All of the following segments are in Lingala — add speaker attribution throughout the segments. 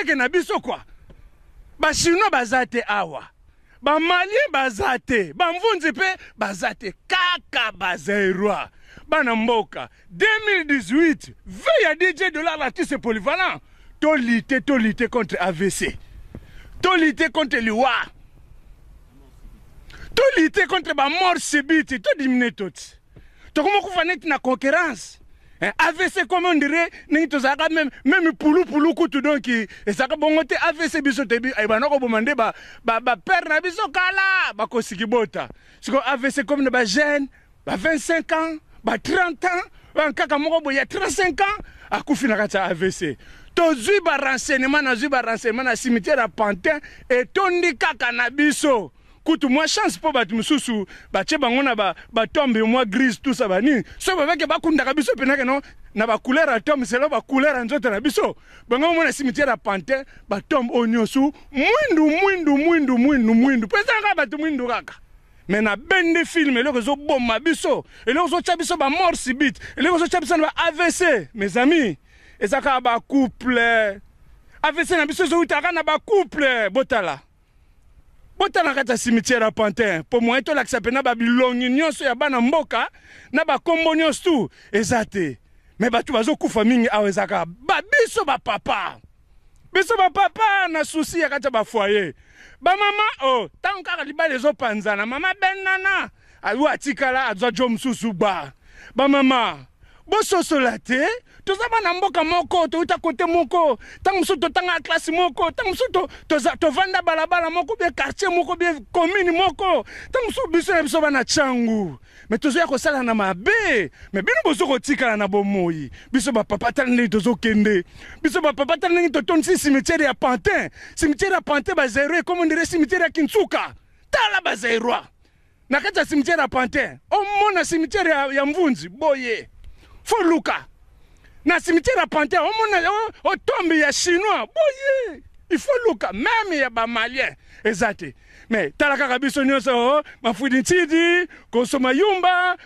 Speaker 1: que na biso quoi. Ba chinois bazate awa. Ba malien bazate. Ba mvunzi pe bazate. Kaka bazairwa. Bana mboka. 2018. Veille à DJ Dollar l'artiste polyvalent. To lutter contre AVC. To lutter contre l'IWA. To lutter contre ba mort subite. To diminuer tout. To comment qu'on va na concurrence. AVC comme on dirait, même poulou kutu donc et ça ka bongote AVC biso tebi ay banako bomande ba père na biso kala ba kosikibota. Siko AVC comme ba jeune, ba 25 ans, ba 30 ans, un kaka moko boya 35 ans akufi na kata AVC. To zui ba renseignement na cimetière à Pantin et tondi kaka na biso. Kutu moi chance pour batu mususu bache bango na ba tombe moi grise tout ça bani so ba ke bakunda kabiso penaka no na ba couleur à tombe c'est là ba couleur nzoto na biso bango mo na cimetière à Pantin ba tombe onyosu mwindu pesa ka batu mwindu kaka mais na bende film eloko zo bomba biso eloko zo chabiso ba mort subite eloko zo chabiso ba AVC mes amis ezaka ba couple AVC na biso zo utaka na ba couple botala. Botana kata cimetière à Pantin pour moi to l'aksapena ba bilongi nyonso ya bana mboka na ba kombo nyonso tu ezate mais batu bazo kufa mingi awezaka ba biso ba papa na souci ya kata ba foyer ba mama oh tanka liba lezo panzana mama benana alu atikala azwa jom susu ba mama boso solate toza bana mboka moko to uta kote moko tangu musuto tanga classe moko tangu musuto to vanda balabala moko be quartier moko be commune moko tangu musuto biso bana changu mais tozo ya kosala na mabe mais bino bozo kotikala na bomoi biso ba papa tali tozo kende biso ba papa tali to tonsi cimetière ya Pantin ba zéro comme on dirait cimetière ya Kintsuka tala ba zéro na kata cimetière ya Pantin o mona cimetière ya Mvunzi boye fo luka na cimetière à Pantin on tombe ya chinois boye il faut luka même ya ba malien exact mais talaka kabiso nyonso mafudi ntidi kosoma yumba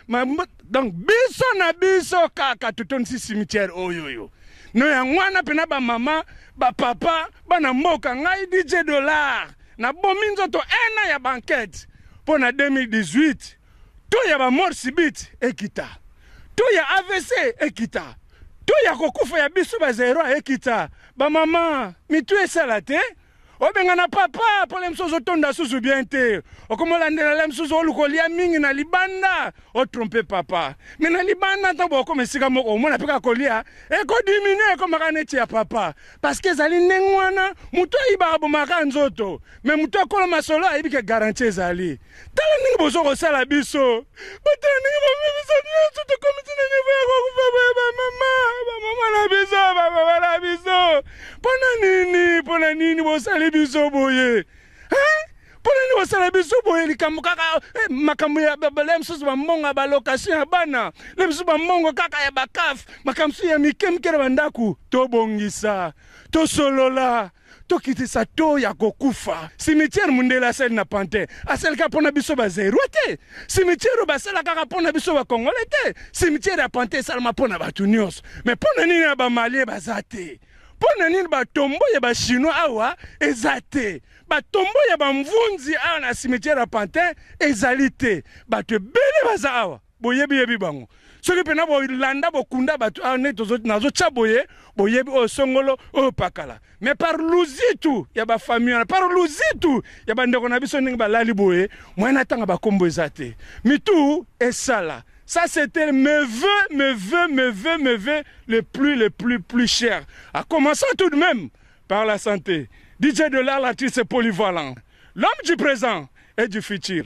Speaker 1: donc biso na biso kaka tutonsi cimetière oyoyo no ya ngwana pena ba mama ba papa bana mboka ngai DJ Dollar na bominzo to ena ya banquette pour na 2018 to ya ba mort subite ekita to ya AVC ekita to ya kokufa ya biso ba zero ekita ba mama mitu esalate obenga na papa pour les msozo tonda susu bien te okomola ndela les msozo olukolia mingi na libanda o tromper papa mais na libanda to boko mesika moko mona peka kolia e ko diminuer ko makaneti ya papa parce que zali nengwana muto iba bomaka nzoto mais muto ko masolo ayibike garantie zali tala ningi bozo ko sala biso batala ningi bozo biso to komiti na niveau ya ko mama na biso pona nini bosali biso boye pona nini bosali biso boye likambo kaka makambo ya lemsusu bambongo ba location ya bana lemsusu bambongo kaka ya bakaf makambo ya mikemkere bandaku tobongisa tosolola tokitisa to ya kokufa cimetière mundela sel na Pantin asel ka pona biso ba zero te cimetière basala kaka pona biso ba congolais te cimetière ya Pantin salma pona batu nyonso mais pona nini ya ba malien bazate pona nini ba tombo ya ba chinois awa ezate ba tombo ya ba mvunzi awa na cimetière ya Pantin ezalite bato bele baza awa boyebi bango soki pena bo landa bo kunda batu ane tozo nazo chaboye boyebi o songolo o pakala mais par luzitu ya ba famille par luzitu ya ba ndeko na biso ningi ba lali boye mwana tanga ba kombo ezate mitu esala ça c'était mes vœux les plus chers à commencer tout de même par la santé DJ Dollar l'artiste polyvalent l'homme du présent et du futur.